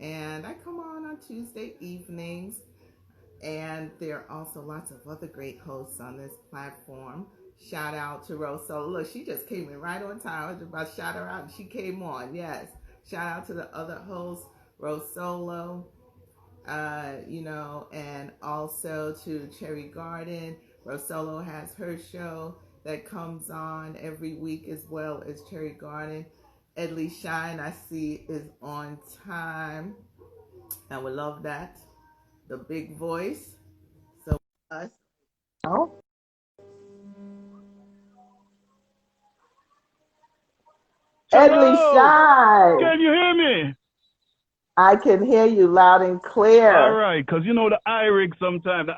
and I come on Tuesday evenings. And there are also lots of other great hosts on this platform. Shout out to Rose Solo. Look, she just came in right on time. I was about to shout her out, and she came on. Yes. Shout out to the other hosts, Rose Solo, and also to Cherry Garden. Rosolo has her show that comes on every week as well as Cherry Garden. Edley Shine, I see, is on time. I would love that. The big voice. So us. Oh, Edley Hello, Shine. can you hear me? I can hear you loud and All clear. right, because you know the iRig sometimes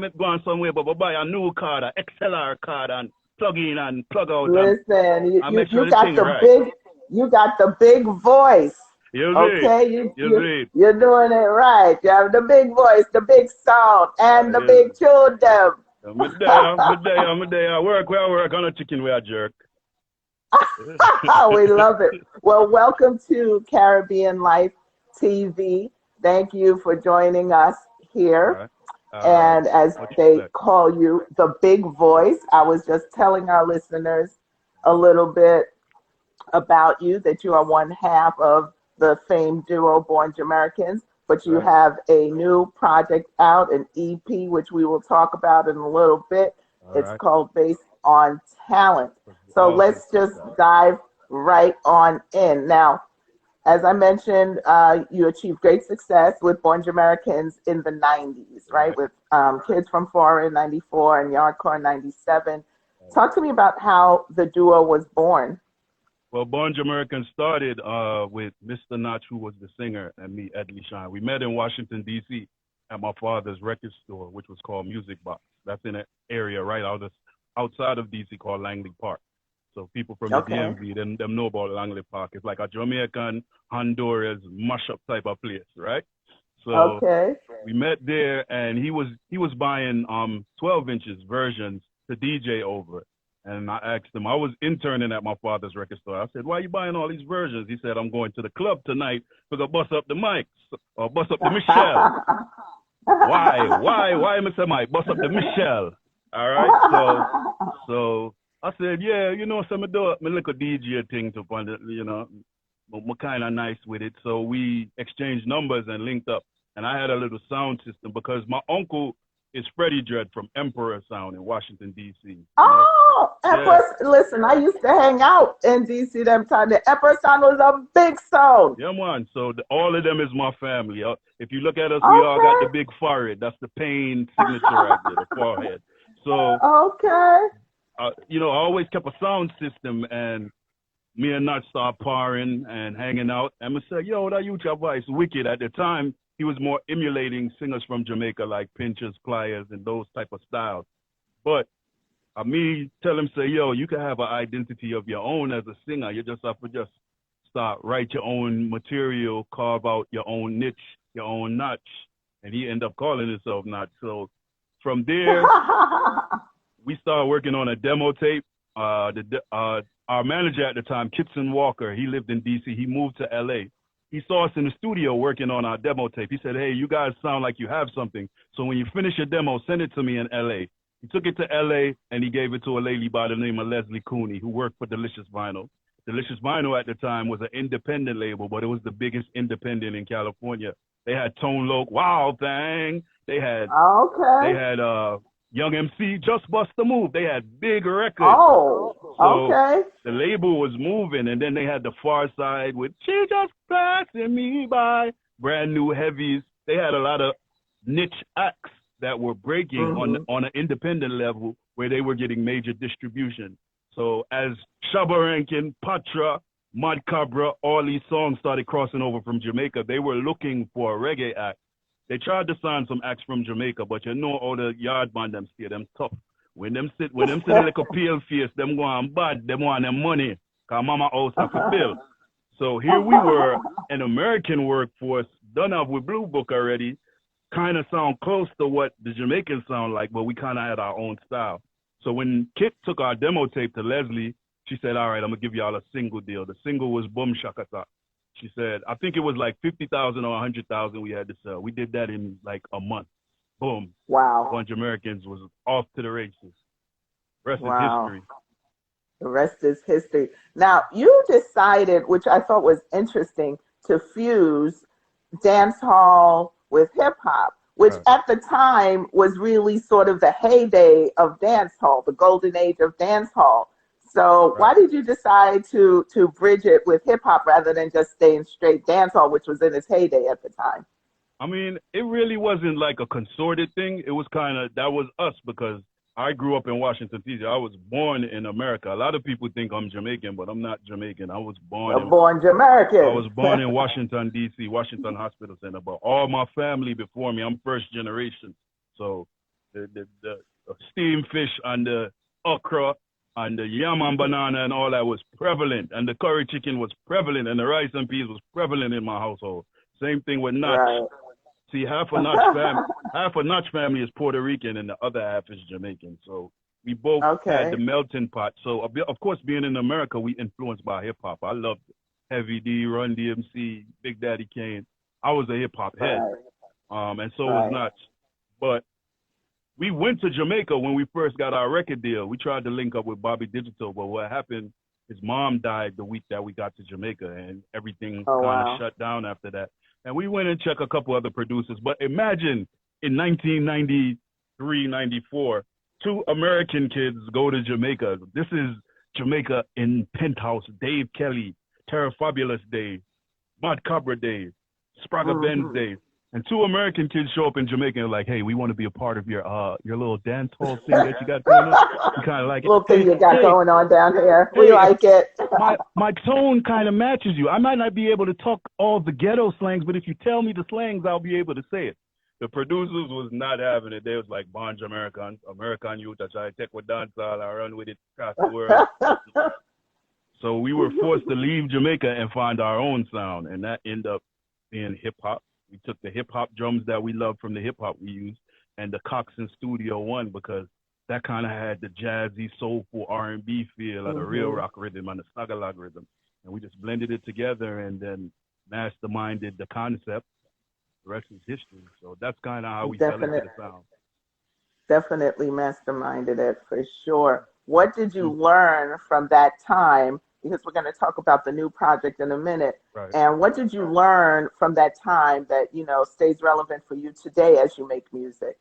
it go on somewhere, but we buy a new card, a XLR card, and plug in and plug out Listen, and make sure you the got thing the right. big you got the big voice. You see, Okay, you see, you're doing it right. You have the big voice, the big sound, and the you, big children. I'm there, I work on a chicken with a jerk. We love it. Well, welcome to Caribbean Life TV. Thank you for joining us All here. right, all right, And as what you they say? call you, the big voice, I was just telling our listeners a little bit about you that you are one half of the famed duo Born Jamericans, but you Right, have a new project out, an EP, which we will talk about in a little bit. all It's right. called Based on Talent. So All let's based on just that. dive right on in. Now, as I mentioned, you achieved great success with Born Americans in the 90s, right? Right. With Kids from Foreign 94 and Yardcore 97. Right. Talk to me about how the duo was born. Well, Born Jamaican started with Mr. Notch, who was the singer, and me, Edley Shine. We met in Washington, D.C. at my father's record store, which was called Music Box. That's in an area outside of D.C. called Langley Park. So people from the Okay. DMV, them know about Langley Park. It's like a Jamaican, Honduras mash-up type of place, right? So Okay. we met there, and he was buying 12 inches versions to DJ over. And I asked him, I was interning at my father's record store. I said, why are you buying all these versions? He said, I'm going to the club tonight to go bust up the mics or bust up the Michelle. Why, Mr. Mike? Bust up the Michelle. All right. So I said, yeah, so me do me little DJ thing to find it, but me kind of nice with it. So we exchanged numbers and linked up. And I had a little sound system because my uncle is Freddie Dredd from Emperor Sound in Washington, D.C. Oh, Yeah, Empress, listen, I used to hang out in DC them time. The Empress sound was a big sound. yeah, man. So all of them is my family. If you look at us, we all got Okay. the big forehead. That's the pain signature right there, the forehead. So, Okay. I always kept a sound system, and me and Nut started parring and hanging out. And I said, yo, that your voice wicked. At the time, he was more emulating singers from Jamaica like Pinchers, Pliers, and those type of styles. But me tell him, say, yo, you can have an identity of your own as a singer. You just have to just start, write your own material, carve out your own niche, your own notch. And he ended up calling himself Notch. So from there, we started working on a demo tape. Our manager at the time, Kitson Walker, he lived in D.C. He moved to L.A. He saw us in the studio working on our demo tape. He said, hey, you guys sound like you have something. So when you finish your demo, send it to me in L.A. He took it to L.A. and he gave it to a lady by the name of Leslie Cooney, who worked for Delicious Vinyl. Delicious Vinyl at the time was an independent label, but it was the biggest independent in California. They had Tone Loc, Wild Thing. They had they Okay. had Young MC, Just Bust the Move. They had big records. Oh, So okay. the label was moving, and then they had the Far Side with She Just Passing Me By, brand new heavies. They had a lot of niche acts that were breaking Hmm. on an independent level where they were getting major distribution. So as Shabba Rankin, Patra, Mud Cabra, all these songs started crossing over from Jamaica, they were looking for a reggae act. They tried to sign some acts from Jamaica, but all the yard band them stay them tough. When them sit a little pale face, them go on bad, them want them money. Cause mama house have to bill. So here we were, an American workforce, done up with Blue Book already, kind of sound close to what the Jamaicans sound like, but we kind of had our own style. So when Kit took our demo tape to Leslie, she said, all right, I'm going to give y'all a single deal. The single was Boom Shakata. She said, I think it was like 50,000 or 100,000 we had to sell. We did that in like a month. Boom. Wow. Born Jamericans was off to the races. Rest is Wow. history. The rest is history. Now, you decided, which I thought was interesting, to fuse dance hall with hip hop, which Right. at the time was really sort of the heyday of dance hall, the golden age of dance hall. So why Right. did you decide to bridge it with hip hop rather than just staying straight dance hall, which was in its heyday at the time? I mean, it really wasn't like a consorted thing. It was kind of, that was us because I grew up in Washington, D.C. I was born in America. A lot of people think I'm Jamaican, but I'm not Jamaican. I was Born Jamericans. born in Washington, D.C., Washington Hospital Center. But all my family before me, I'm first generation. So the steamed fish and the okra and the yam and banana and all that was prevalent. And the curry chicken was prevalent. And the rice and peas was prevalent in my household. Same thing with nuts. Right. See, half a Notch family is Puerto Rican and the other half is Jamaican. So we both had the melting pot. So of course, being in America, we influenced by hip hop. I loved Heavy D, Run DMC, Big Daddy Kane. I was a hip hop head, and so was Notch. But we went to Jamaica when we first got our record deal. We tried to link up with Bobby Digital, but what happened? His mom died the week that we got to Jamaica, and everything kind of shut down after that. And we went and checked a couple other producers. But imagine in 1993, 94, two American kids go to Jamaica. This is Jamaica in Penthouse, Dave Kelly, Terra Fabulous days, Mad Cobra days, Sprague Benz days. And two American kids show up in Jamaica and are like, hey, we want to be a part of your little dance hall thing that you got going on. We kind of like it. Little thing you got going on down here. We like it. my tone kind of matches you. I might not be able to talk all the ghetto slangs, but if you tell me the slangs, I'll be able to say it. The producers was not having it. They was like, Born Jamericans, American youth, I try to take with dancehall, I run with it across the world. So we were forced to leave Jamaica and find our own sound, and that ended up being hip-hop. We took the hip-hop drums that we loved from the hip-hop we used and the Coxsone Studio One because that kind of had the jazzy, soulful R&B feel of the real rock rhythm and the Tagalog rhythm. And we just blended it together and then masterminded the concept. The rest is history. So that's kind of how we fell into the sound. Definitely masterminded it for sure. What did you learn from that time? Because we're going to talk about the new project in a minute. Right. And what did you learn from that time that, stays relevant for you today as you make music?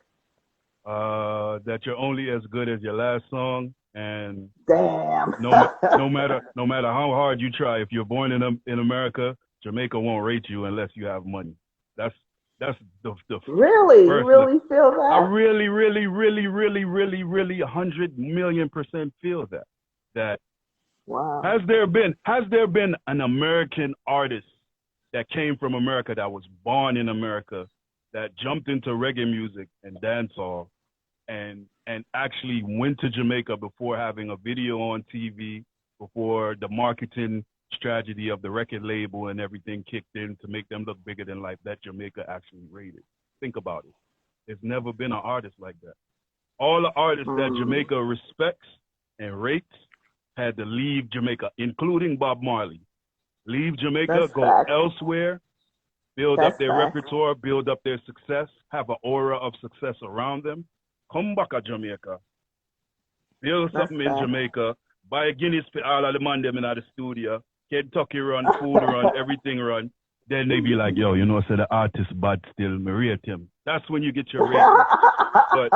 That you're only as good as your last song. And damn. no matter how hard you try, if you're born in America, Jamaica won't rate you unless you have money. That's the really? You really feel that? I really 100 million% feel that. Wow. Has there been an American artist that came from America, that was born in America, that jumped into reggae music and dancehall and actually went to Jamaica before having a video on TV, before the marketing strategy of the record label and everything kicked in to make them look bigger than life, that Jamaica actually rated? Think about it. There's never been an artist like that. All the artists that Jamaica respects and rates had to leave Jamaica, including Bob Marley. Leave Jamaica, go elsewhere, build up their repertoire, build up their success, have an aura of success around them. Come back to Jamaica. Build something in Jamaica. Buy a Guinness for all of the man them in the studio. Kentucky run, food run, everything run. Then they be like, yo, so the artist bad still, me rate him. That's when you get your rating. But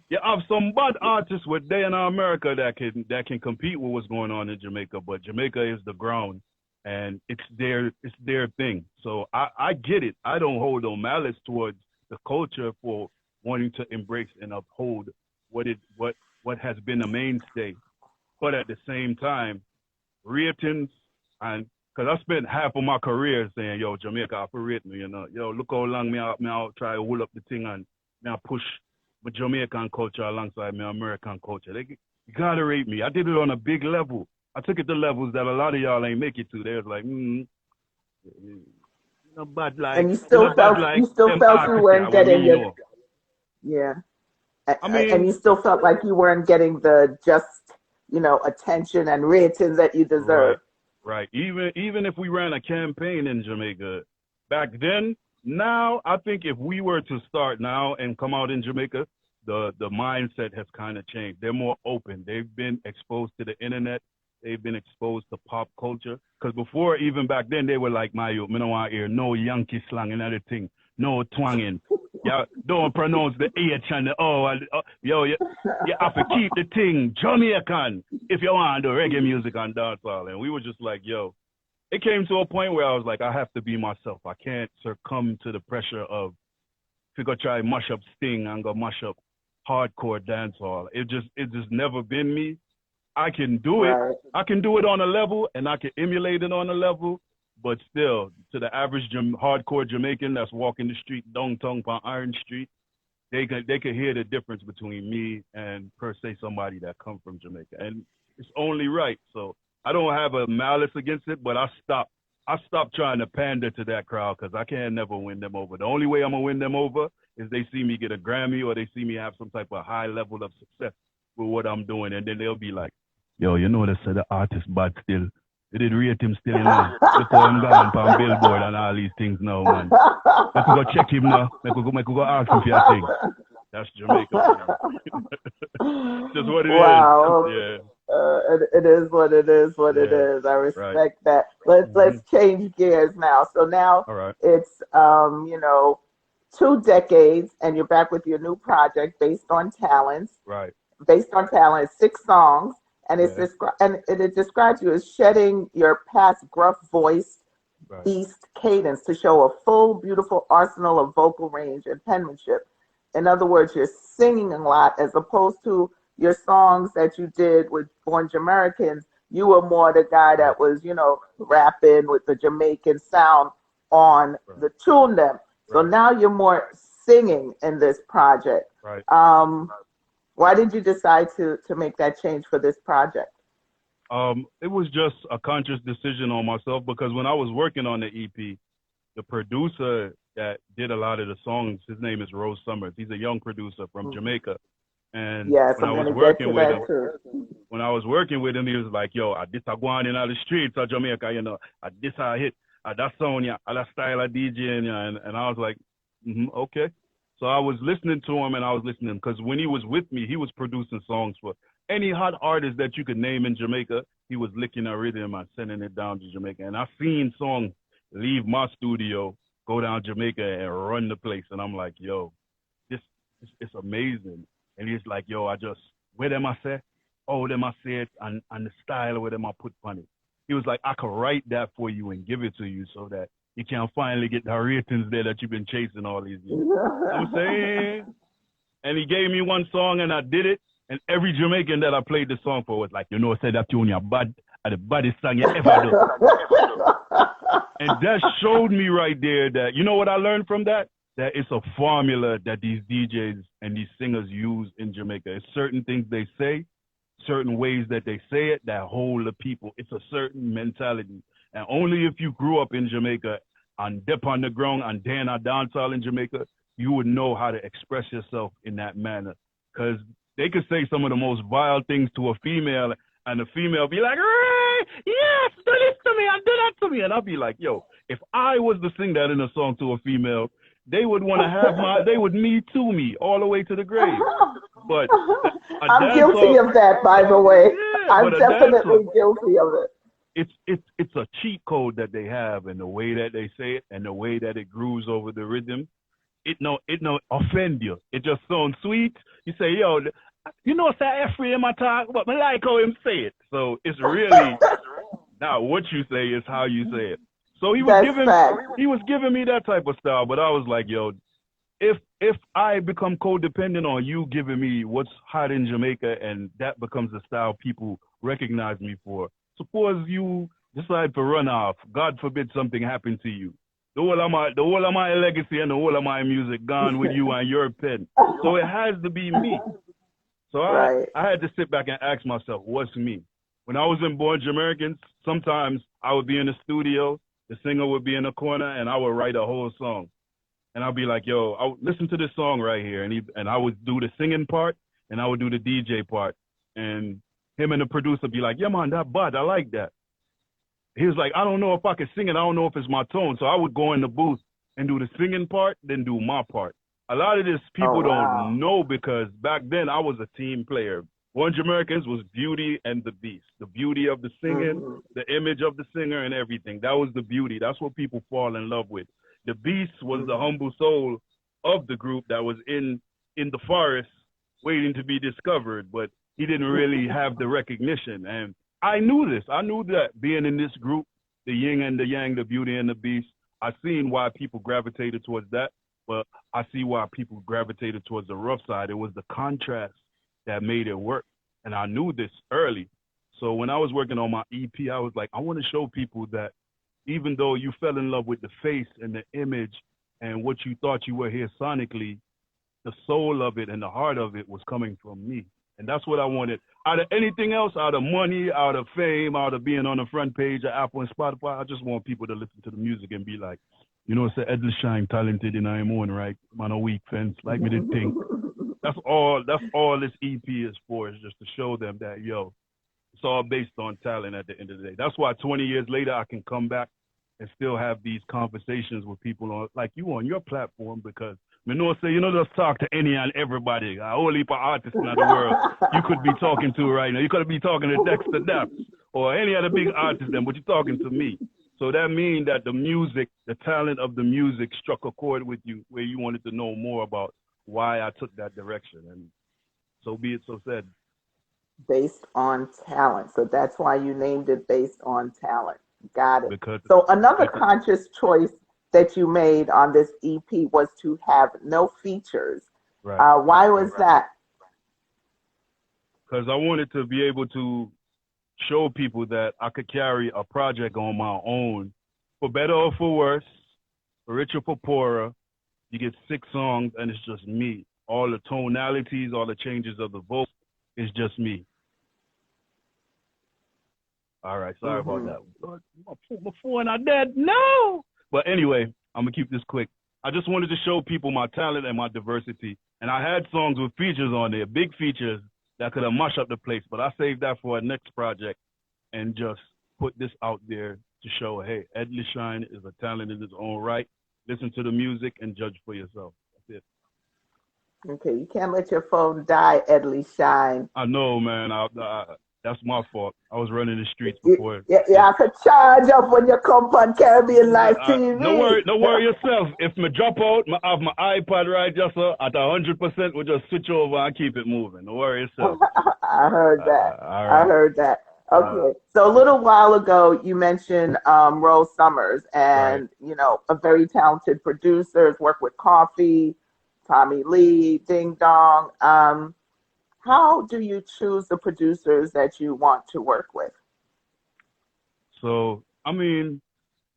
you have some bad artists with they in America that can compete with what's going on in Jamaica, but Jamaica is the ground and it's their thing. So I get it. I don't hold no malice towards the culture for wanting to embrace and uphold what has been a mainstay. But at the same time, ratings, and because I spent half of my career saying, yo, Jamaica, I rate me, yo, look how long me out try to hold up the thing and me I push my Jamaican culture alongside my American culture. You gotta rate me. I did it on a big level. I took it to levels that a lot of y'all ain't make it to. They was like, bad like. And you still felt you weren't getting it. Yeah. I mean, and you still felt like you weren't getting the just, attention and ratings that you deserve. Right. Even if we ran a campaign in Jamaica back then, now I think if we were to start now and come out in Jamaica, the mindset has kind of changed. They're more open. They've been exposed to the internet. They've been exposed to pop culture. Because before, even back then, they were like, "My, me don't want to hear no Yankee slang and everything, no twanging. Yeah, don't pronounce the H and the O. And, yo, you have to keep the thing Jamaican if you want to do reggae music and dancehall." And we were just like, yo, it came to a point where I was like, I have to be myself. I can't succumb to the pressure of, if you go try mash up Sting and go mash up hardcore dancehall. It just never been me. I can do it. Right. I can do it on a level, and I can emulate it on a level. But still, to the average hardcore Jamaican that's walking the street, downtown on Iron Street, they could hear the difference between me and per se somebody that come from Jamaica, and it's only right. So I don't have a malice against it, but I stopped trying to pander to that crowd because I can never win them over. The only way I'm gonna win them over is they see me get a Grammy or they see me have some type of high level of success with what I'm doing, and then they'll be like, "Yo, you know they said the artist bad still. They did rate him still, you know. Before him gone from Billboard and all these things now, man. Make we go check him now. Make we go ask him for your thing." That's Jamaica. Just what it Wow. is. Yeah. It is what it is. It is. I respect that. Let's change gears now. So now All right. it's 2 decades, and you're back with your new project based on talents. Right. Based on talent, 6 songs, and it describes you as shedding your past gruff voice, Right. East cadence to show a full, beautiful arsenal of vocal range and penmanship. In other words, you're singing a lot as opposed to your songs that you did with Born Jamericans. You were more the guy that was, rapping with the Jamaican sound on the tune them. So now you're more singing in this project. Right. Why did you decide to make that change for this project? It was just a conscious decision on myself because when I was working on the EP, the producer that did a lot of the songs, his name is Rose Summers. He's a young producer from Jamaica. And yes, when I was working with him, he was like, "Yo, I this I go on in all the streets of Jamaica, I this I hit, that sound, yeah, that style of DJing, yeah." And I was like, okay. So I was listening to him, and I was listening because when he was with me, he was producing songs for any hot artist that you could name in Jamaica. He was licking a rhythm and sending it down to Jamaica. And I've seen songs leave my studio, go down Jamaica and run the place. And I'm like, yo, it's amazing. And he's like, yo, where them I say? Oh, them I say it, and the style where them I put on it. He was like, I could write that for you and give it to you so that you can finally get the ratings there that you've been chasing all these years. I'm saying? And he gave me one song and I did it. And every Jamaican that I played the song for was like, said that tune you're bad, the baddest song you ever do. And that showed me right there that, you know what I learned from that? That it's a formula that these DJs and these singers use in Jamaica. It's certain things they say, certain ways that they say it that hold the people. It's a certain mentality. And only if you grew up in Jamaica and dip on the ground and then a dancehall in Jamaica, you would know how to express yourself in that manner. Because they could say some of the most vile things to a female, and the female be like, yes, do this to me and do that to me. And I'll be like, yo, if I was to sing that in a song to a female, they would want to have they would me to me all the way to the grave. But I'm guilty of that, by the way. Yeah, I'm definitely guilty of it. It's a cheat code that they have, and the way that they say it and the way that it grooves over the rhythm. It no offend you. It just sounds sweet. You say, yo, say Ephraim I talk, but I like how him say it. So it's really not what you say, it's how you say it. So he was giving me that type of style, but I was like, yo, if I become codependent on you giving me what's hot in Jamaica and that becomes the style people recognize me for, suppose you decide to run off, God forbid something happened to you. The whole of my legacy and the whole of my music gone with you and your pen. So it has to be me. So I had to sit back and ask myself, what's me? When I was in Born Jamericans, sometimes I would be in the studio, the singer would be in the corner, and I would write a whole song. And I'd be like, yo, listen to this song right here. And I would do the singing part, and I would do the DJ part. And him and the producer be like, yeah, man, that bad, I like that. He was like, I don't know if I can sing it. I don't know if it's my tone. So I would go in the booth and do the singing part, then do my part. A lot of this people wow. don't know because back then I was a team player. Born Jamericans was Beauty and the Beast. The beauty of the singing, Mhm. the image of the singer and everything. That was the beauty. That's what people fall in love with. The Beast was the Mhm. humble soul of the group that was in the forest waiting to be discovered, but he didn't really have the recognition. And I knew this. I knew that being in this group, the yin and the yang, the beauty and the beast, I seen why people gravitated towards that, but I see why people gravitated towards the rough side. It was the contrast that made it work. And I knew this early. So when I was working on my EP, I was like, I want to show people that even though you fell in love with the face and the image and what you thought you were here sonically, the soul of it and the heart of it was coming from me. And that's what I wanted. Out of anything else, out of money, out of fame, out of being on the front page of Apple and Spotify, I just want people to listen to the music and be like, you know, it's Edley Shine talented in I'm own right. Man, a weak fence, like me did think. That's all this EP is for, is just to show them that, yo, it's all based on talent at the end of the day. That's why 20 years later I can come back and still have these conversations with people on, like you on your platform, because you know, say, you know, just talk to any and everybody. A whole heap of artists in the world you could be talking to right now. You could be talking to Dexter Daps or any other big artist, then, but you're talking to me. So that means that the music, the talent of the music struck a chord with you where you wanted to know more about why I took that direction. And so be it so said. Based on talent. So that's why you named it Based on Talent. Got it. Because, So another because conscious choice that you made on this EP was to have no features. right. Why was that? Because I wanted to be able to show people that I could carry a project on my own, for better or for worse, for richer, for poorer. You get 6 songs and it's just me. All the tonalities, all the changes of the vocal, it's just me. All right, sorry about Hmm. that. My phone are dead. No. But anyway, I'm gonna keep this quick. I just wanted to show people my talent and my diversity. And I had songs with features on there, big features that could have mushed up the place. But I saved that for a next project and just put this out there to show, hey, Edley Shine is a talent in his own right. Listen to the music and judge for yourself. That's it. Okay, you can't let your phone die, Edley Shine. I know, man. That's my fault. I was running the streets You, before. you have to charge up when you come on Caribbean Live TV. No worry yourself. If me drop out, I have my iPad right just at 100%, we'll just switch over and keep it moving. No worry yourself. I heard that. All I right. heard that. Okay. So a little while ago, you mentioned Rose Summers, Right. and you know, a very talented producer. Has worked with Coffee, Tommy Lee, Ding Dong. How do you choose the producers that you want to work with? So, I mean,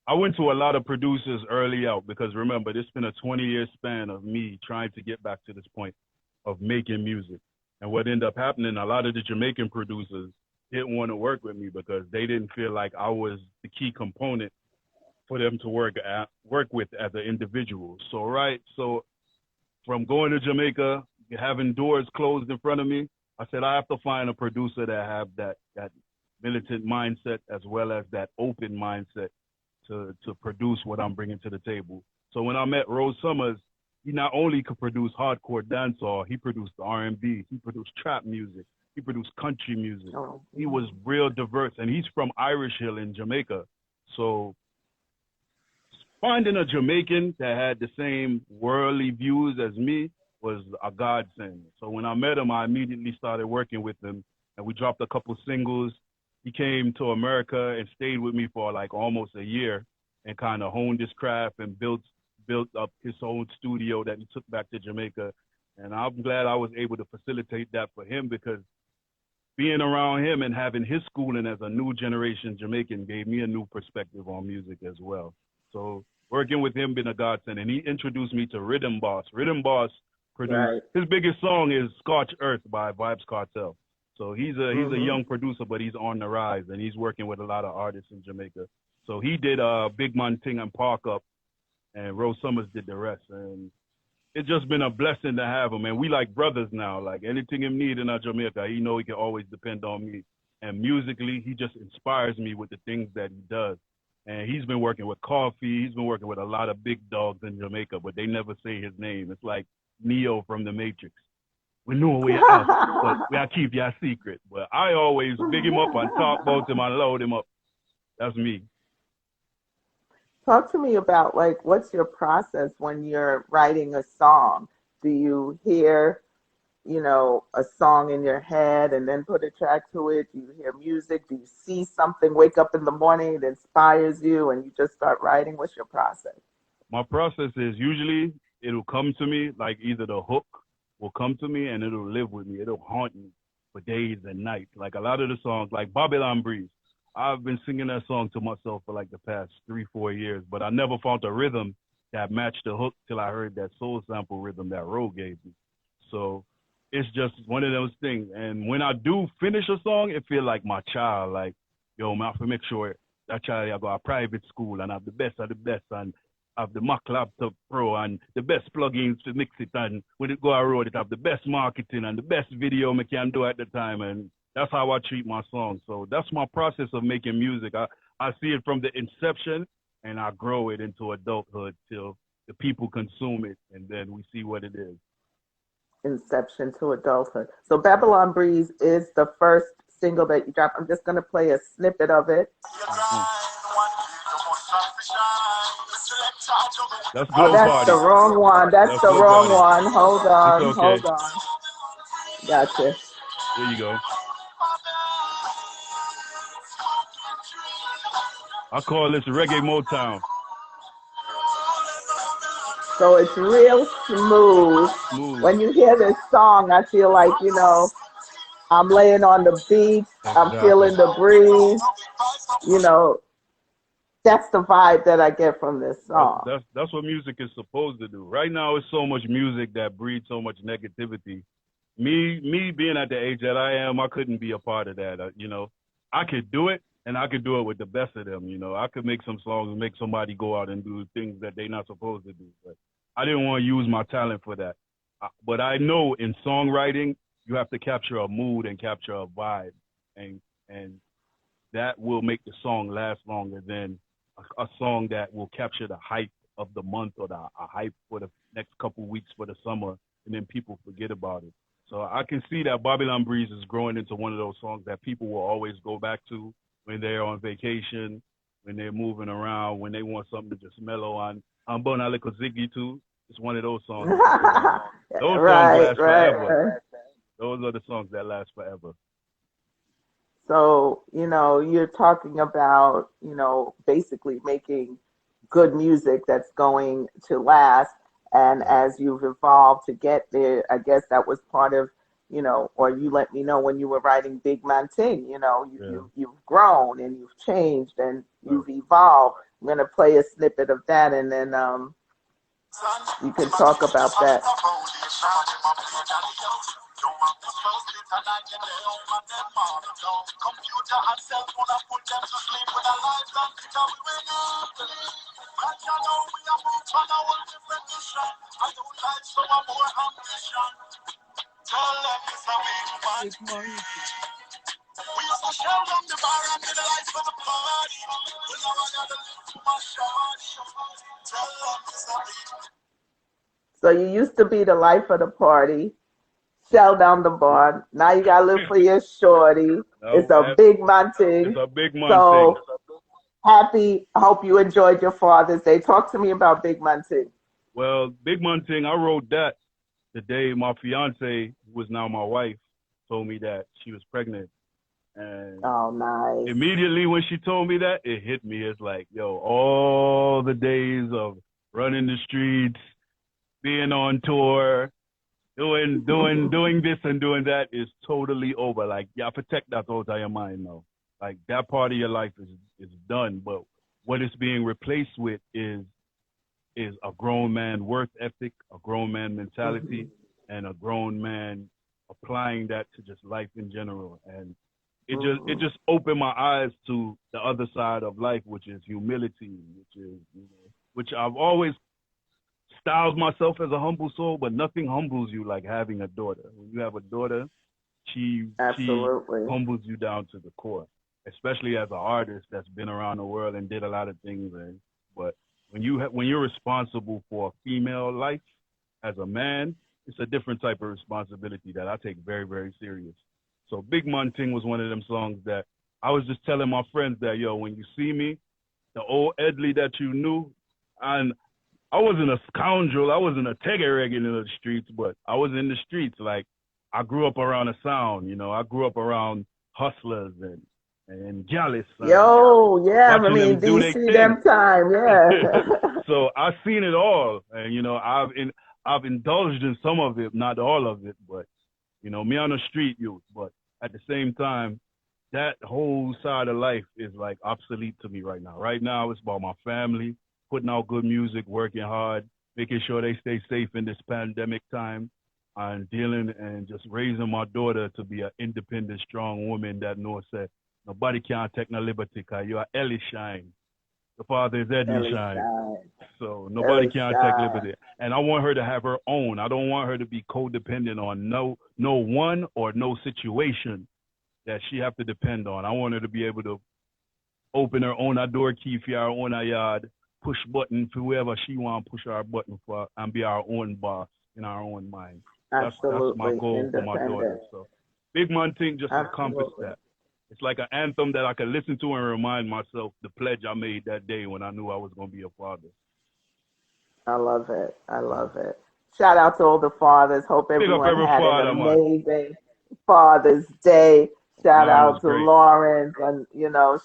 I went to a lot of producers early out because remember, this has been a 20-year span of me trying to get back to this point of making music. And what ended up happening, a lot of the Jamaican producers didn't want to work with me because they didn't feel like I was the key component for them to work with as an individual. So, right, so from going to Jamaica, having doors closed in front of me, I said I have to find a producer that have that militant mindset as well as that open mindset to produce what I'm bringing to the table. So when I met Rose Summers, he not only could produce hardcore dancehall, he produced R&B, he produced trap music, he produced country music. Oh, He was real diverse, and he's from Irish Hill in Jamaica. So finding a Jamaican that had the same worldly views as me was a godsend. So when I met him, I immediately started working with him, and we dropped a couple singles. He came to America and stayed with me for like almost a year and kind of honed his craft and built up his own studio that he took back to Jamaica. And I'm glad I was able to facilitate that for him because being around him and having his schooling as a new generation Jamaican gave me a new perspective on music as well. So working with him been a godsend, and he introduced me to Rhythm Boss. Rhythm Boss produced right. his biggest song is Scorch Earth by Vibes Cartel. So he's a Hmm. young producer, but he's on the rise, and he's working with a lot of artists in Jamaica. So he did Big Man Ting and Park Up, and Rose Summers did the rest. And it's just been a blessing to have him. And we like brothers now. Like anything him need in our Jamaica, he know he can always depend on me. and musically, he just inspires me with the things that he does. And he's been working with Coffee. He's been working with a lot of big dogs in Jamaica, but they never say his name. It's like Neo from the Matrix. We know where you're at, but we gotta keep your secret. But I always big him up and talk about him and load him up. That's me. Talk to me about like what's your process when you're writing a song? Do you hear, a song in your head and then put a track to it? Do you hear music? Do you see something, wake up in the morning, it inspires you and you just start writing? What's your process? My process is usually it'll come to me, like either the hook will come to me and it'll live with me. It'll haunt me for days and nights. Like a lot of the songs, like Babylon Breeze. I've been singing that song to myself for like the past 3-4 years, but I never found a rhythm that matched the hook till I heard that soul sample rhythm that Ro gave me. So it's just one of those things. And when I do finish a song, it feel like my child. Like, yo, man, I have to make sure that child I go to private school and have the best of the best and have the Mac Laptop Pro and the best plugins to mix it. And when it go on road, it have the best marketing and the best video I can do at the time. And that's how I treat my songs. So that's my process of making music. I see it from the inception and I grow it into adulthood till the people consume it and then we see what it is. Inception to adulthood. So Babylon Breeze is the first single that you dropped. I'm just going to play a snippet of it. Mm-hmm. That's Oh, Glow that's Party. the wrong one. That's the Glow wrong Party. one. Hold on. It's okay. Hold on. Gotcha. There you go. I call this reggae Motown. So it's real smooth. Smooth. When you hear this song, I feel like, I'm laying on the beach. I'm feeling the breeze. That's the vibe that I get from this song. That's what music is supposed to do. Right now, it's so much music that breeds so much negativity. Me being at the age that I am, I couldn't be a part of that. I could do it, and I could do it with the best of them. I could make some songs and make somebody go out and do things that they're not supposed to do. But I didn't want to use my talent for that. But I know in songwriting, you have to capture a mood and capture a vibe, and that will make the song last longer than a song that will capture the hype of the month or a hype for the next couple weeks for the summer, and then people forget about it. So I can see that Babylon Breeze is growing into one of those songs that people will always go back to when they're on vacation, when they're moving around, when they want something to just mellow on. I'm born a little Ziggy too. It's one of those songs. Those songs last forever. Those are the songs that last forever. So, you're talking about, basically making good music that's going to last. And as you've evolved to get there, I guess that was part of, or you let me know when you were writing Big Man Ting, you've grown and you've changed and you've evolved. I'm going to play a snippet of that and then you can talk about that. So you used to be the life of the party, shell down the bar. Now you gotta live for your shorty. It's a big man thing. It's a big man so thing. Happy. I hope you enjoyed your Father's Day. Talk to me about Big Man Ting. Well, Big Man Ting, I wrote that the day my fiance, who was now my wife, told me that she was pregnant. And oh, nice. Immediately when she told me that, it hit me. It's like, yo, all the days of running the streets, being on tour, doing this and doing that is totally over. Like, yeah, protect that out of your mind now. Like, that part of your life is done. But what it's being replaced with is a grown man work ethic, a grown man mentality, and a grown man applying that to just life in general. And it just opened my eyes to the other side of life, which is humility, which I've always styled myself as a humble soul, but nothing humbles you like having a daughter. When you have a daughter, She Absolutely. humbles you down to the core, especially as an artist that's been around the world and did a lot of things. And but when you're responsible for a female life as a man, it's a different type of responsibility that I take very, very serious. So Big Man Ting was one of them songs that I was just telling my friends that, yo, when you see me, the old Edley that you knew, and I wasn't a scoundrel, I wasn't a teggereg in the streets, but I was in the streets. Like, I grew up around the sound, I grew up around hustlers and jealous and Yo, yeah, I watching them mean, do their DC thing. them time, yeah. So I've seen it all, and I've indulged in some of it, not all of it, but me on the street youth. But at the same time, that whole side of life is like obsolete to me right now. Right now, it's about my family, putting out good music, working hard, making sure they stay safe in this pandemic time, and dealing and just raising my daughter to be an independent, strong woman that knows that nobody can take no liberty because you are Ellie Shine. The father is Edley Ellie Shine. Shine. So nobody Ellie can take Shine. liberty. And I want her to have her own. I don't want her to be codependent on no one or no situation that she have to depend on. I want her to be able to open her own door key for her own yard, push button for whoever she want push our button for, and be our own boss in our own mind. That's my Absolutely goal for my daughter. independent. So Big Man Thing just accomplished Absolutely. that. It's like an anthem that I can listen to and remind myself the pledge I made that day when I knew I was going to be a father. I love it. I love it. Shout out to all the fathers. Hope Big up everyone every had an father, man. amazing Father's Day. Shout Mine was out to great. Lawrence and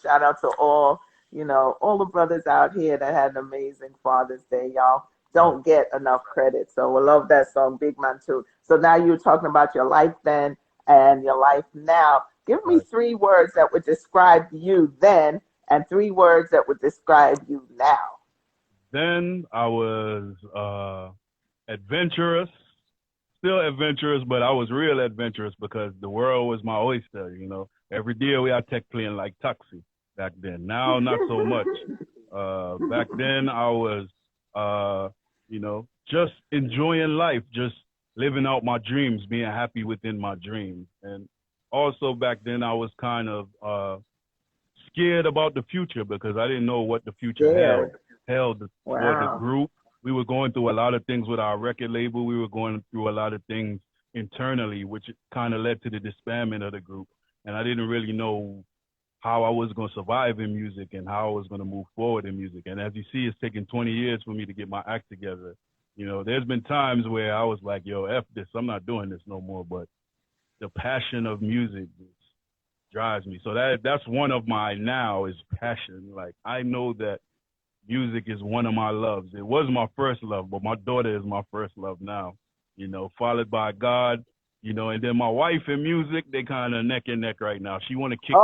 shout out to all the brothers out here that had an amazing Father's Day. Y'all don't get enough credit. So I love that song, Big Man too. So now you're talking about your life then and your life now. Give me Right. 3 words that would describe you then and 3 words that would describe you now. Then I was adventurous, still adventurous, but I was real adventurous because the world was my oyster. Every day we had tech playing like taxi back then. Now, not so much. Back then I was, just enjoying life, just living out my dreams, being happy within my dreams. And also back then I was kind of scared about the future because I didn't know what the future held. Scared. Held for the Wow. group. We were going through a lot of things with our record label. We were going through a lot of things internally, which kind of led to the disbandment of the group. And I didn't really know how I was going to survive in music and how I was going to move forward in music. And as you see, it's taken 20 years for me to get my act together. There's been times where I was like, yo, F this, I'm not doing this no more. But the passion of music drives me. So that's one of my now is passion. Like, I know that music is one of my loves. It was my first love, but my daughter is my first love now, followed by God, and then my wife in music, they kind of neck and neck right now. She want to kick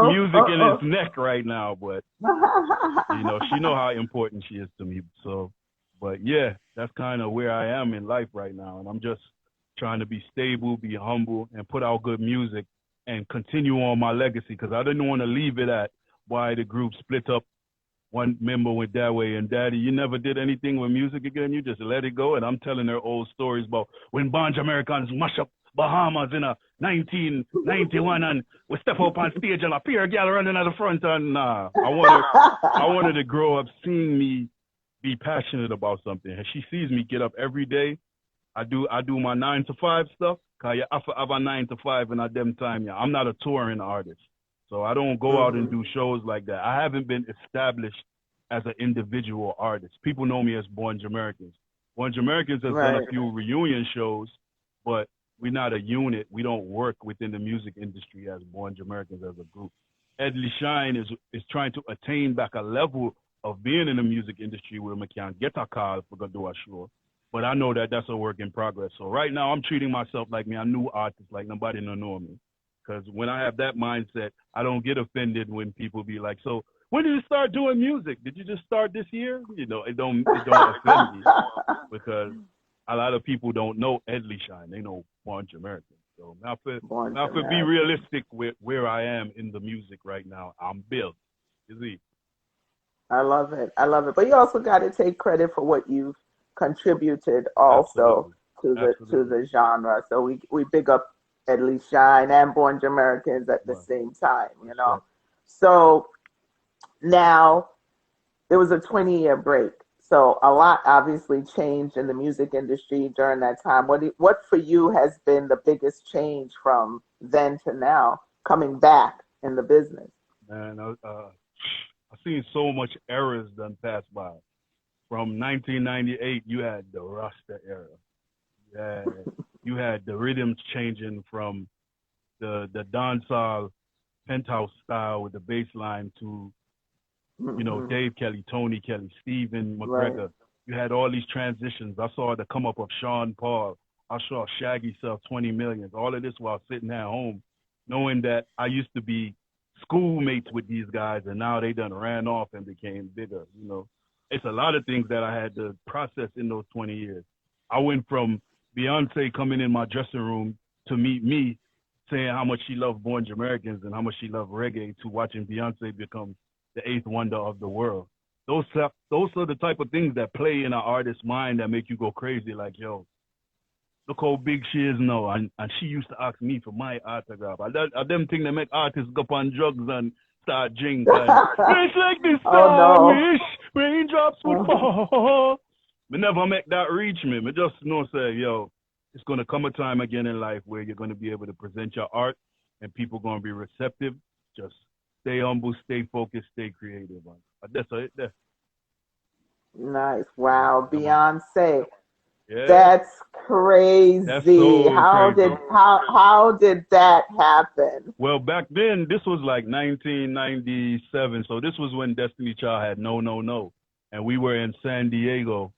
music in his neck right now, but she know how important she is to me. So, but yeah, that's kind of where I am in life right now. And I'm just trying to be stable, be humble, and put out good music and continue on my legacy because I didn't want to leave it at why the group split up. One member went that way, and Daddy, you never did anything with music again. You just let it go. And I'm telling her old stories about when Born Jamericans mash up Bahamas in a 1991, and we step up on stage and a peer girl running at the front. And I wanted to grow up seeing me be passionate about something. And she sees me get up every day. I do my 9 to 5 stuff. Cause you have to have a 9 to 5 and at them time, yeah. I'm not a touring artist. So I don't go out and do shows like that. I haven't been established as an individual artist. People know me as Born Jamericans. Born Jamericans has done a few reunion shows, but we're not a unit. We don't work within the music industry as Born Jamericans as a group. Edley Shine is trying to attain back a level of being in the music industry where we can get a call for to do a show. But I know that that's a work in progress. So right now I'm treating myself like me a new artist, like nobody don't know me. Because when I have that mindset, I don't get offended when people be like, so when did you start doing music? Did you just start this year? It don't offend me because a lot of people don't know Edley Shine. They know Born Jamericans. So now for be realistic with where I am in the music right now, I'm built. You see? I love it. I love it. But you also got to take credit for what you've contributed also to the genre. So we big up Edley Shine and Born Jamericans at the Right. same time, you That's know. right. So now there was a 20-year break. So a lot obviously changed in the music industry during that time. What for you has been the biggest change from then to now coming back in the business? Man, I've seen so much eras done pass by. From 1998, you had the Rasta era. Yeah, you had the rhythms changing from the dancehall penthouse style with the bass line to Hmm. Dave Kelly, Tony Kelly, Stephen Right. McGregor. You had all these transitions. I saw the come up of Sean Paul. I saw Shaggy sell 20 million. All of this while sitting at home, knowing that I used to be schoolmates with these guys, and now they done ran off and became bigger. It's a lot of things that I had to process in those 20 years. I went from Beyonce coming in my dressing room to meet me, saying how much she loved Born Jamericans and how much she loved reggae, to watching Beyonce become the eighth wonder of the world. Those are the type of things that play in an artist's mind that make you go crazy. Like, yo, look how big she is now, and she used to ask me for my autograph. I them think they make artists go on drugs and start drink and it's like this Oh I no. wish raindrops would fall. Me never make that reach me. Me just know say, yo, it's gonna come a time again in life where you're gonna be able to present your art and people gonna be receptive. Just stay humble, stay focused, stay creative. Man. That's it. Nice. Wow. Come on. Beyonce. Yeah, That's that's crazy. so How crazy. did how did that happen? Well, back then, this was like 1997. So this was when Destiny Child had No, No, No. And we were in San Diego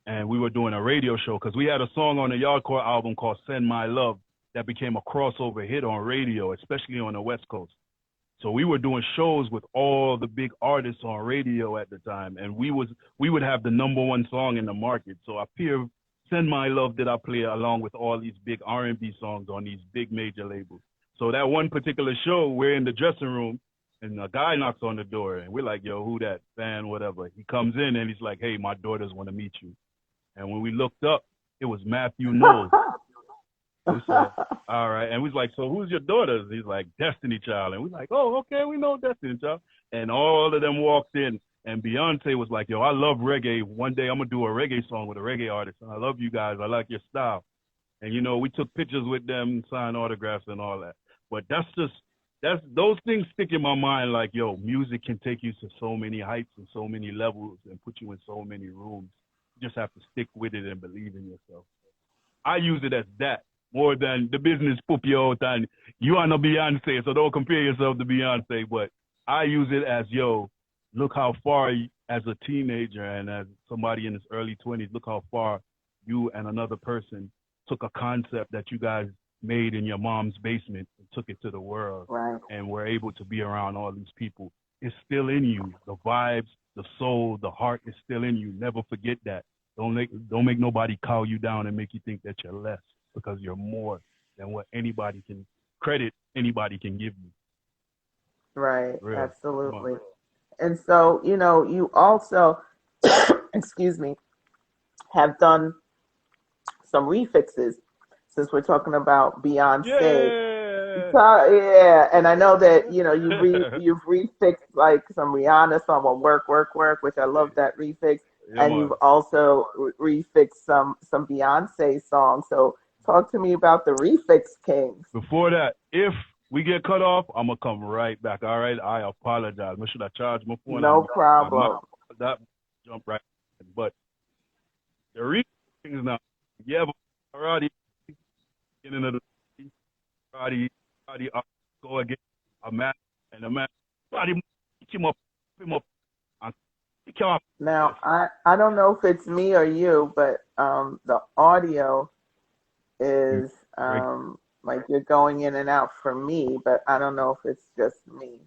and we were doing a radio show because we had a song on the Yardcore album called Send My Love that became a crossover hit on radio, especially on the West Coast. So we were doing shows with all the big artists on radio at the time, and we would have the number one song in the market. So up here, "Send My Love" did I play along with all these big R&B songs on these big major labels. So that one particular show, we're in the dressing room, and a guy knocks on the door, and we're like, "Yo, who that? Fan, whatever." He comes in and he's like, "Hey, my daughters want to meet you." And when we looked up, it was Matthew Knowles. We said, all right. And we was like, so who's your daughters? He's like, Destiny Child. And we're like, oh, okay, we know Destiny Child. And all of them walked in. And Beyonce was like, yo, I love reggae. One day I'm going to do a reggae song with a reggae artist. And I love you guys. I like your style. And, we took pictures with them, signed autographs and all that. But those things stick in my mind like, yo, music can take you to so many heights and so many levels and put you in so many rooms. You just have to stick with it and believe in yourself. I use it as that more than the business poop you out and you are no Beyonce, so don't compare yourself to Beyonce. But I use it as, yo, look how far as a teenager and as somebody in his early 20s, look how far you and another person took a concept that you guys made in your mom's basement and took it to the world Right. and were able to be around all these people. It's still in you. The vibes, the soul, the heart is still in you. Never forget that. Don't make nobody call you down and make you think that you're less because you're more than what anybody can give you. Right. Real. Come on. Absolutely. And so, you also, excuse me, have done some refixes since we're talking about Beyonce. Yeah. So, yeah, and I know that you've refixed like some Rihanna song on "Work, Work, Work," which I love that refix, Yeah, and you've man. also refixed some Beyonce songs. So talk to me about the refix kings. Before that, if we get cut off, I'm gonna come right back. All right. I apologize. Should I charge my phone? No I might problem. that jump right in. But the real things now, yeah, but already getting into the already go again a man and a man already pick him up and pick him up. Now I don't know if it's me or you, but the audio is Break. like you're going in and out for me, but I don't know if it's just me.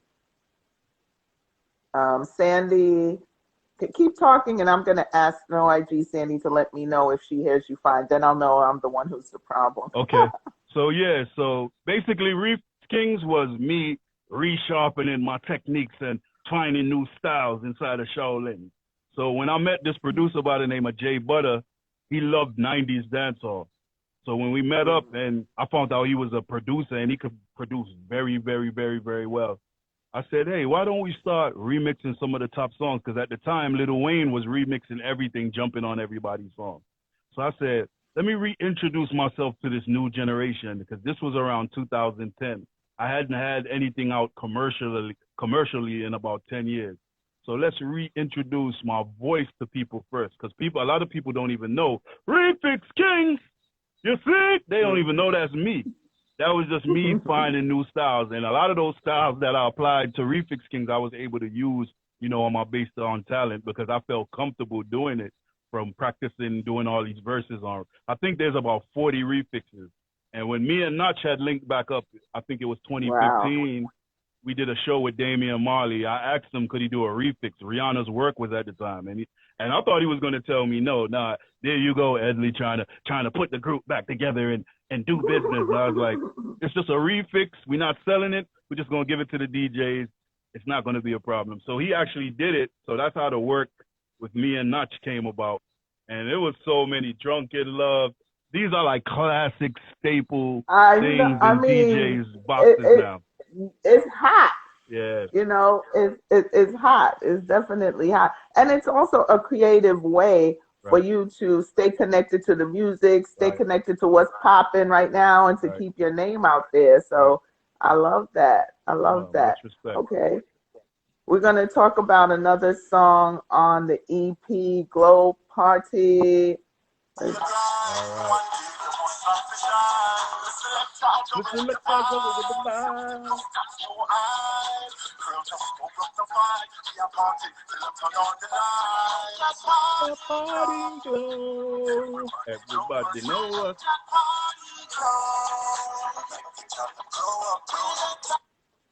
Sandy, keep talking, and I'm going to ask No IG Sandy to let me know if she hears you fine. Then I'll know I'm the one who's the problem. Okay. So basically Reef Kings was me resharpening my techniques and finding new styles inside of Shaolin. So when I met this producer by the name of Jay Butter, he loved 90s dancehall. So when we met up and I found out he was a producer and he could produce very, very, very, very well, I said, hey, why don't we start remixing some of the top songs? Because at the time, Lil Wayne was remixing everything, jumping on everybody's song. So I said, let me reintroduce myself to this new generation because this was around 2010. I hadn't had anything out commercially in about 10 years. So let's reintroduce my voice to people first because a lot of people don't even know Refix Kings. You see? They don't even know that's me. That was just me finding new styles. And a lot of those styles that I applied to Refix Kings, I was able to use, on my based on talent because I felt comfortable doing it from practicing doing all these verses on. I think there's about 40 refixes. And when me and Notch had linked back up, I think it was 2015, wow. We did a show with Damian Marley. I asked him, could he do a refix? Rihanna's Work was at the time. And I thought he was going to tell me, no, nah, there you go, Edley, trying to put the group back together and do business. And I was like, it's just a refix. We're not selling it. We're just going to give it to the DJs. It's not going to be a problem. So he actually did it. So that's how the work with me and Notch came about. And it was so many Drunk in Love. These are like classic staple things in DJs' boxes now. It's hot. Yeah. It's hot. It's definitely hot. And it's also a creative way for you to stay connected to the music, stay connected to what's popping right now, and to keep your name out there. So I love that. I love that. Okay. We're going to talk about another song on the EP, Glow Party. All right. Everybody know us.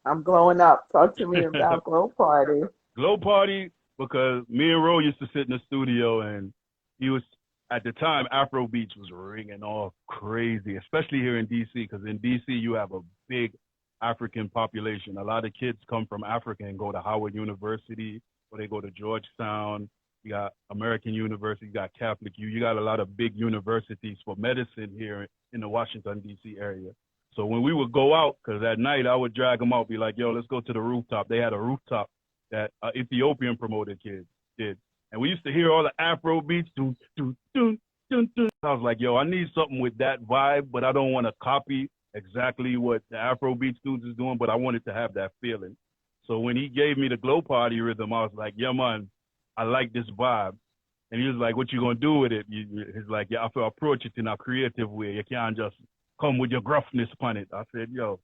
I'm glowing up. Talk to me about Glow Party. Glow Party, because me and Ro used to sit in the studio and he was, at the time, Afro Beats was ringing off crazy, especially here in D.C., because in D.C. you have a big African population. A lot of kids come from Africa and go to Howard University, or they go to Georgetown. You got American University, you got Catholic U. You got a lot of big universities for medicine here in the Washington, D.C. area. So when we would go out, because at night I would drag them out, be like, yo, let's go to the rooftop. They had a rooftop that Ethiopian promoted kids did. And we used to hear all the Afro beats. Dun, dun, dun, dun, dun. I was like, yo, I need something with that vibe, but I don't want to copy exactly what the Afro beats dudes is doing, but I wanted to have that feeling. So when he gave me the Glow Party rhythm, I was like, yeah, man, I like this vibe. And he was like, what you going to do with it? He's like, yeah, I have to approach it in a creative way. You can't just come with your gruffness upon it. I said, yo.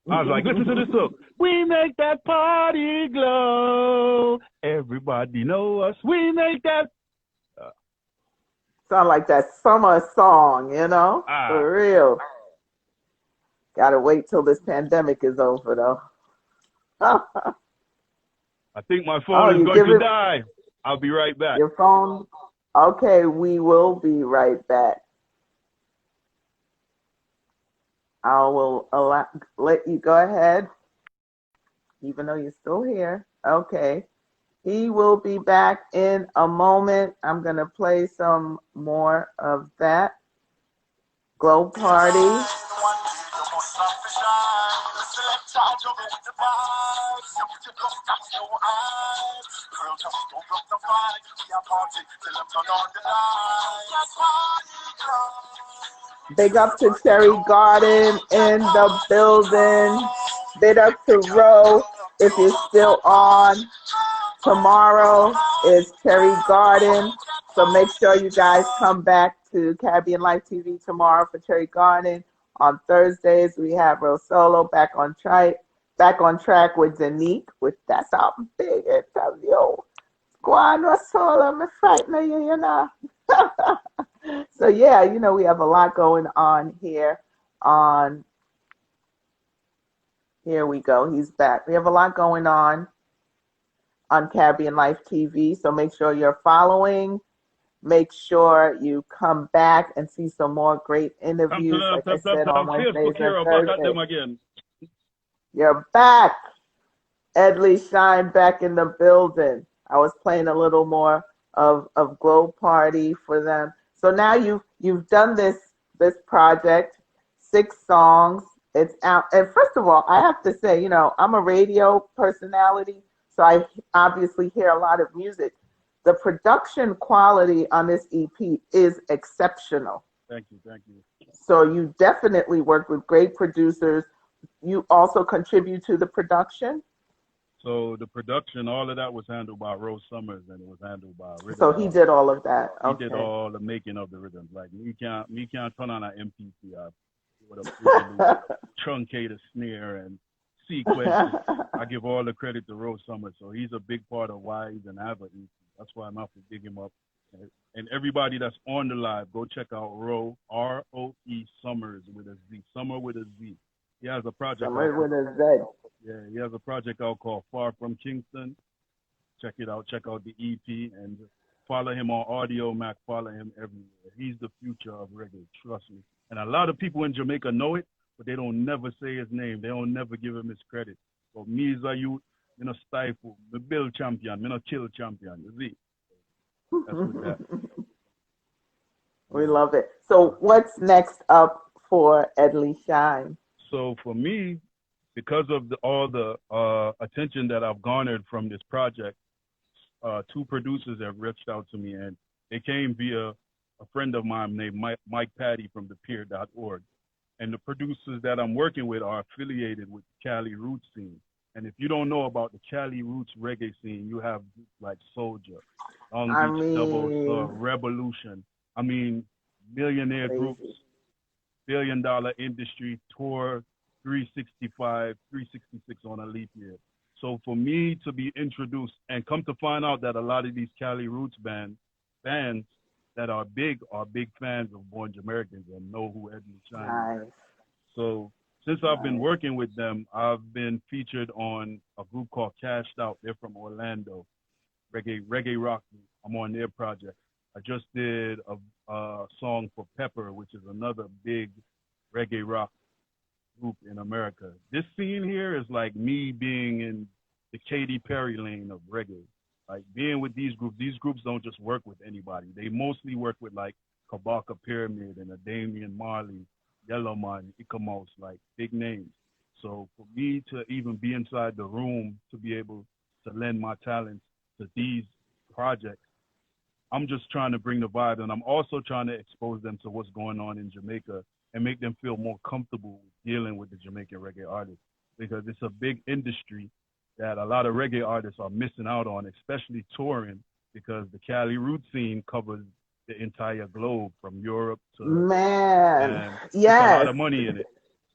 I was like, listen to this song. We make that party glow. Everybody know us. We make that. Sound like that summer song, For real. Gotta wait till this pandemic is over, though. I think my phone is going to die. I'll be right back. Your phone? Okay, we will be right back. I will let you go ahead, even though you're still here. Okay. He will be back in a moment. I'm going to play some more of that. Glow Party. Big up to Cherry Garden in the building. Big up to Ro if you're still on. Tomorrow is Cherry Garden. So make sure you guys come back to Caribbean Life TV tomorrow for Cherry Garden. On Thursdays, we have Ro Solo back on track with Zanique. That's how big it tells you. Go on, Ro Solo, me frighten you, So yeah, we have a lot going on here here we go. He's back. We have a lot going on Caribbean Life TV. So make sure you're following. Make sure you come back and see some more great interviews. Like I said, on Wednesdays and Thursdays. You're back. Edley Shine back in the building. I was playing a little more of Glow Party for them. So now you've done this this project, 6 songs. It's out. And first of all, I have to say, I'm a radio personality, so I obviously hear a lot of music. The production quality on this EP is exceptional. Thank you, thank you. So you definitely work with great producers. You also contribute to the production. So the production, all of that was handled by Rose Summers, and it was handled by So Rhythm he Boss. did all of that. He did Okay. all the making of the rhythms. Like me can't turn on an MPC. I would have prelude, truncate a snare and sequence it. I give all the credit to Rose Summers. So he's a big part of why he's an Ava EP. That's why I'm out to dig him up. And everybody that's on the live, go check out Roe Summers with a Z. Summer with a Z. He has a project out Somewhere with a Z. yeah, he has a project out called Far From Kingston. Check it out. Check out the EP and follow him on Audio Mac. Follow him everywhere. He's the future of reggae. Trust me. And a lot of people in Jamaica know it, but they don't never say his name. They don't never give him his credit. But me as a youth, me no stifle, me build champion, me no kill champion. You see? That's what that. We love it. So what's next up for Edley Shine? So for me, because of all the attention that I've garnered from this project, 2 producers have reached out to me, and they came via a friend of mine named Mike Patty from thepier.org. And the producers that I'm working with are affiliated with the Cali Roots scene. And if you don't know about the Cali Roots reggae scene, you have like Soldier, Long Beach Double Star, Revolution. I mean, millionaire Crazy. groups, billion-dollar industry, tour 365, 366 on a leap year. So for me to be introduced and come to find out that a lot of these Cali Roots fans that are big fans of Born Jamericans and know who Edley Shine is. Nice. So since I've been working with them, I've been featured on a group called Cashed Out. They're from Orlando, reggae rock group. I'm on their project. I just did a song for Pepper, which is another big reggae rock group in America. This scene here is like me being in the Katy Perry lane of reggae. Like being with these groups don't just work with anybody. They mostly work with like Kabaka Pyramid and a Damian Marley, Yellowman, Ickamos, like big names. So for me to even be inside the room to be able to lend my talents to these projects, I'm just trying to bring the vibe, and I'm also trying to expose them to what's going on in Jamaica and make them feel more comfortable dealing with the Jamaican reggae artists, because it's a big industry that a lot of reggae artists are missing out on, especially touring, because the Cali Root scene covers the entire globe from Europe to Man, It's a lot yes, of money in it.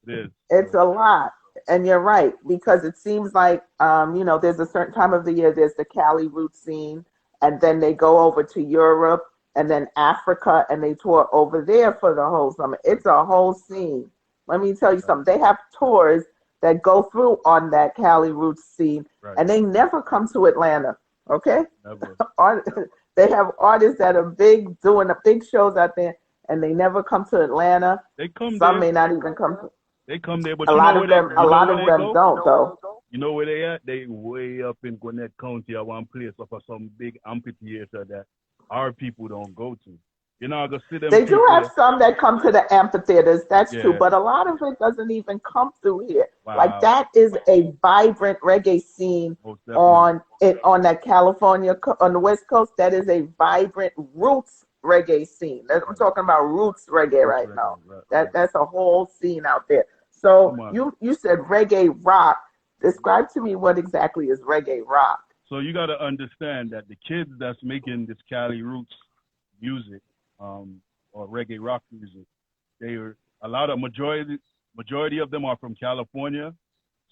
It is. it's a lot. And you're right, because it seems like, there's a certain time of the year, there's the Cali root scene, and then they go over to Europe and then Africa, and they tour over there for the whole summer. It's a whole scene. Let me tell you something. They have tours that go through on that Cali roots scene, Right. and they never come to Atlanta. Okay, Never. they have artists that are big, doing the big shows out there, and they never come to Atlanta. They come Some there. may not even come to. They come there, but A you lot know of where them, they, a you know lot where of they them go? don't though. You know where they at? They way up in Gwinnett County at one place of some big amphitheater that our people don't go to. You know, I go see them They do people have that, some that come to the amphitheaters, that's true, yeah, but a lot of it doesn't even come through here. Like wow, that is a vibrant reggae scene most definitely. on that on the West Coast. That is a vibrant roots reggae scene. I'm Right. talking about roots reggae Roots right reggae, now. right, right. That's a whole scene out there. So Come on. you said reggae rock. Describe to me what exactly is reggae rock. So you got to understand that the kids that's making this Cali Roots music, or reggae rock music, they are a lot of majority of them are from California,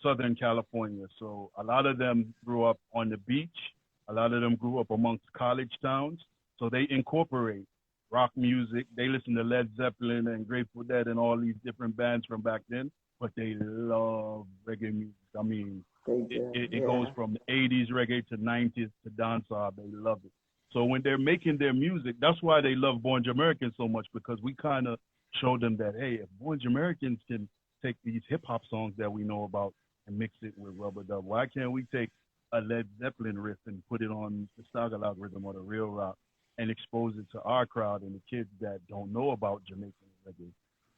Southern California. So a lot of them grew up on the beach. A lot of them grew up amongst college towns. So they incorporate rock music. They listen to Led Zeppelin and Grateful Dead and all these different bands from back then, but they love reggae music. I mean, They do, it goes from 80s reggae to 90s to dancehall. They love it. So when they're making their music, that's why they love Born Jamericans so much, because we kind of show them that, hey, if Born Jamericans can take these hip hop songs that we know about and mix it with rubber dub, why can't we take a Led Zeppelin riff and put it on the Stagalog rhythm or the real rock and expose it to our crowd and the kids that don't know about Jamaican reggae.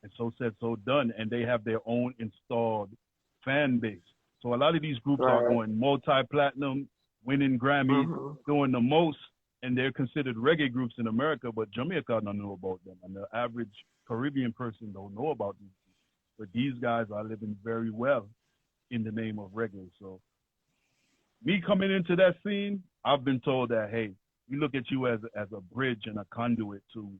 And so said, so done. And they have their own installed fan base. So a lot of these groups are Right. going multi-platinum, winning Grammys, Mhm. doing the most, and they're considered reggae groups in America, but Jamaica don't know about them. And the average Caribbean person don't know about these. But these guys are living very well in the name of reggae. So me coming into that scene, I've been told that, hey, we look at you as a bridge and a conduit to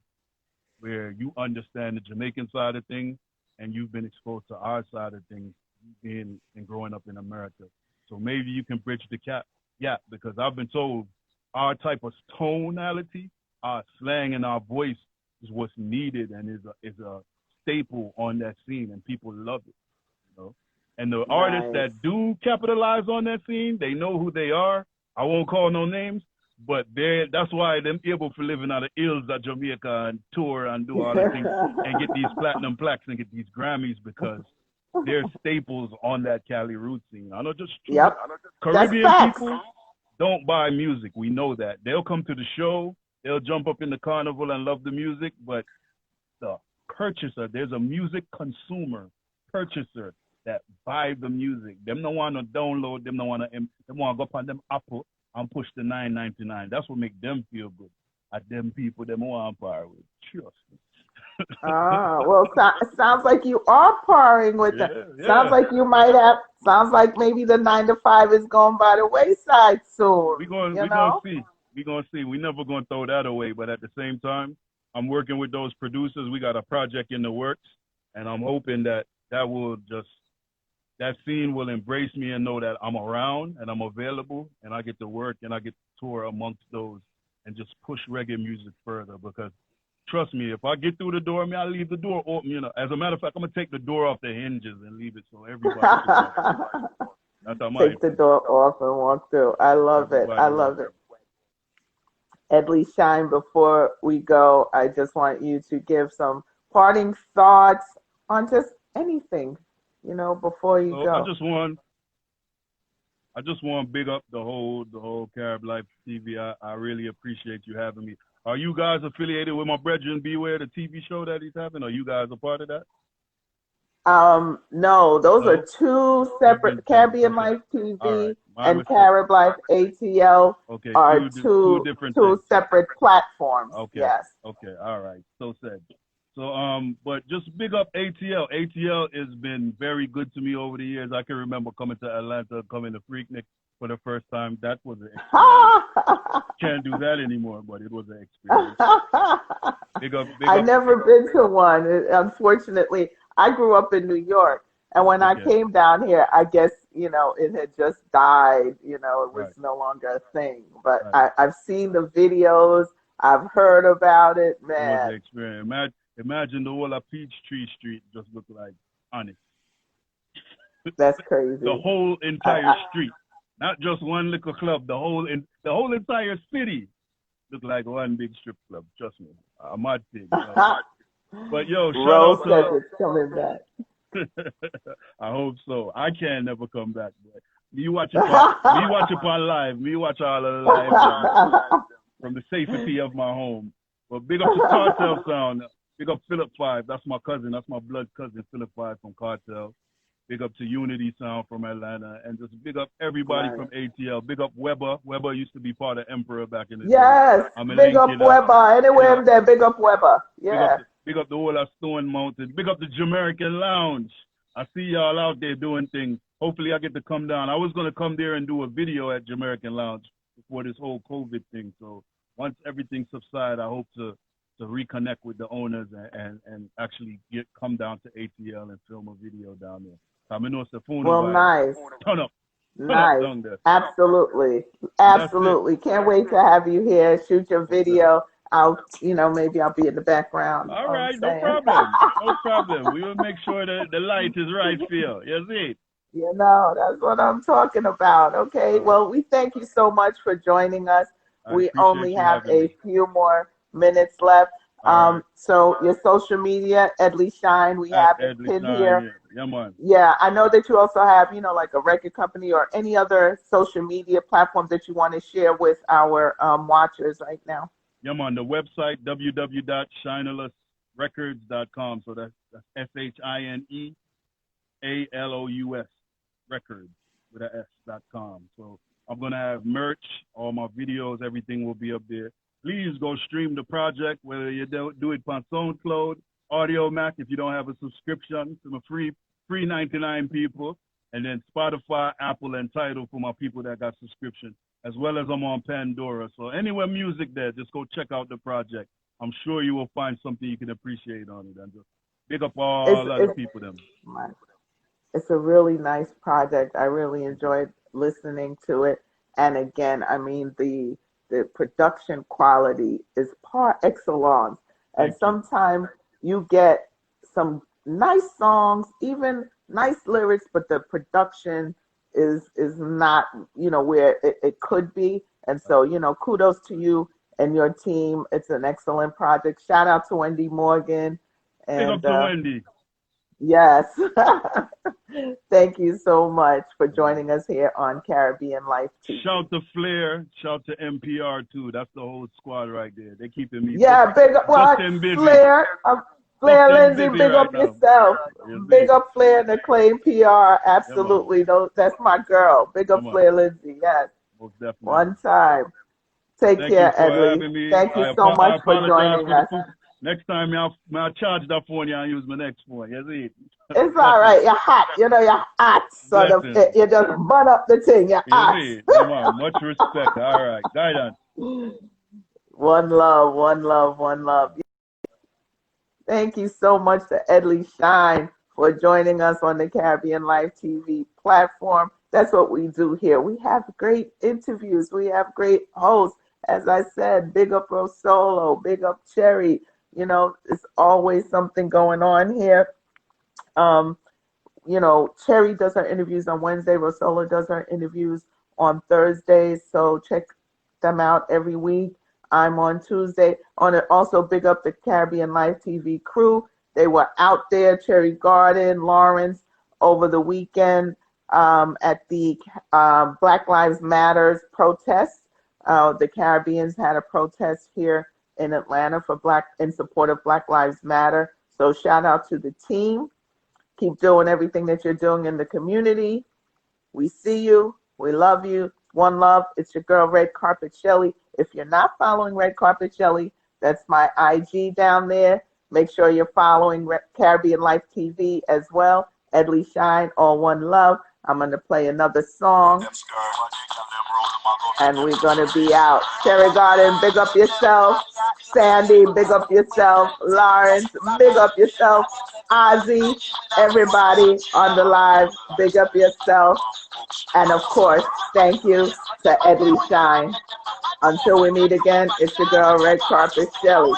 where you understand the Jamaican side of things and you've been exposed to our side of things being and growing up in America. So maybe you can bridge the gap. Yeah, because I've been told our type of tonality, our slang and our voice is what's needed and is a staple on that scene and people love it, you know. And the artists Nice. that do capitalize on that scene, they know who they are. I won't call no names, but that's why them able for living out of ills at Jamaica and tour and do all the things and get these platinum plaques and get these Grammys because they're staples on that Cali root scene. I know just Yep. Caribbean That's facts. people don't buy music. We know that. They'll come to the show, they'll jump up in the carnival and love the music, but the purchaser, there's a music consumer purchaser that buy the music. Them don't want to download, them don't want to go up on them Apple and push the $9.99. That's what make them feel good. At them people, them want to power with. Trust me. Well, it sounds like you are parring with them. Sounds like you might have. Sounds like maybe the 9 to 5 is going by the wayside soon. We're gonna see. We're gonna see. We never gonna throw that away. But at the same time, I'm working with those producers. We got a project in the works, and I'm hoping that that scene will embrace me and know that I'm around and I'm available, and I get to work and I get to tour amongst those and just push reggae music further. Because trust me, if I get through the door, I leave the door open. You know, as a matter of fact, I'm gonna take the door off the hinges and leave it so everybody can That's how Take the door off and walk through. I love it. I love it. Edley Shine, before we go, I just want you to give some parting thoughts on just anything, before you go. I just want to big up the whole Carib Life TV. I really appreciate you having me. Are you guys affiliated with my brethren Beware, the TV show that he's having? Are you guys a part of that? No, those are two separate. Caribbean Life TV and Carib Life ATL are two separate platforms. Okay. Yes. Okay. All right. So said. So but just big up ATL. ATL has been very good to me over the years. I can remember coming to Atlanta, coming to Freaknik for the first time. That was an experience. Can't do that anymore, but it was an experience. Big up. I've never been to one, unfortunately. I grew up in New York, and when I came down here, I guess, it had just died, it was no longer a thing. But I've seen the videos, I've heard about it, man. It was an experience. Imagine the whole of Peachtree Street just look like honest. That's crazy. The whole entire street, not just one little club. The whole entire city look like one big strip club. Trust me, a mad thing. But yo, Rose shout out says it's coming back. I hope so. I can't never come back. But me watch upon live. Me watch all of the live from the safety of my home. But big up to Cartel Sound. Big up Philip 5. That's my cousin. That's my blood cousin, Philip 5 from Cartel. Big up to Unity Sound from Atlanta. And just big up everybody from ATL. Big up Weber. Weber used to be part of Emperor back in the day. Yes. Big up Weber. Anywhere there, big up Weber. Yeah. Big up the whole of Stone Mountain. Big up the Jamaican Lounge. I see y'all out there doing things. Hopefully I get to come down. I was going to come there and do a video at Jamaican Lounge before this whole COVID thing. So once everything subsides, I hope to reconnect with the owners and actually come down to ATL and film a video down there. Well, nice. Turn up. Nice. Absolutely. Absolutely. Can't wait to have you here. Shoot your video. Maybe I'll be in the background. All right, no problem. No problem. We will make sure that the light is right for you. You see? That's what I'm talking about. Okay. Well, we thank you so much for joining us. We only have a few more minutes left. So your social media, Edley Shine, we have it pinned here. Yeah, man. Yeah, I know that you also have, like a record company or any other social media platform that you want to share with our watchers right now. Yeah, man. The website, www.shineless, Records.com. So that's SHINEALOUS Records with a S.com. So I'm gonna have merch, all my videos, everything will be up there. Please go stream the project, whether you do it on SoundCloud, Audio Mac, if you don't have a subscription, to my free 99 people, and then Spotify, Apple, and Tidal for my people that got subscription, as well as I'm on Pandora. So anywhere music there, just go check out the project. I'm sure you will find something you can appreciate on it. And just big up all other people them. It's a really nice project. I really enjoyed listening to it. And again, I mean, the production quality is par excellence. And sometimes you get some nice songs, even nice lyrics, but the production is not, where it could be. And so, kudos to you and your team. It's an excellent project. Shout out to Wendy Morgan. And, big up to Wendy. Yes. Thank you so much for joining us here on Caribbean Life TV. Shout to Flair. Shout to NPR too. That's the whole squad right there. They keeping me big up Flair. Flair Lindsay, big up yourself. Big up Flair and Acclaim PR. Absolutely. That's my girl. Big up Flair Lindsay. Yes. Most definitely. One time. Take care, Edley. Thank you so much for joining us. Next time, I'll charge that phone and use my next phone. Yes, it's all right. You're hot. You're hot, son of it. You just burn up the thing. You're hot. Come on. Much respect. All right. Guidance. One love, one love, one love. Thank you so much to Edley Shine for joining us on the Caribbean Life TV platform. That's what we do here. We have great interviews. We have great hosts. As I said, big up Rosolo, big up Cherry. It's always something going on here. Cherry does her interviews on Wednesday. Rosolo does her interviews on Thursdays. So check them out every week. I'm on Tuesday. Also big up the Caribbean Life TV crew. They were out there, Cherry Garden, Lawrence, over the weekend at the Black Lives Matters protest. The Caribbeans had a protest here in Atlanta in support of Black Lives Matter. So shout out to the team. Keep doing everything that you're doing in the community. We see you. We love you. One love. It's your girl, Red Carpet Shelley. If you're not following Red Carpet Shelley, that's my IG down there. Make sure you're following Caribbean Life TV as well. Edley Shine, all one love. I'm going to play another song. And we're going to be out. Cherry Garden, big up yourself. Sandy, big up yourself. Lawrence, big up yourself. Ozzy, everybody on the live, big up yourself. And of course, thank you to Edley Shine. Until we meet again, it's your girl, Red Carpet Shelley.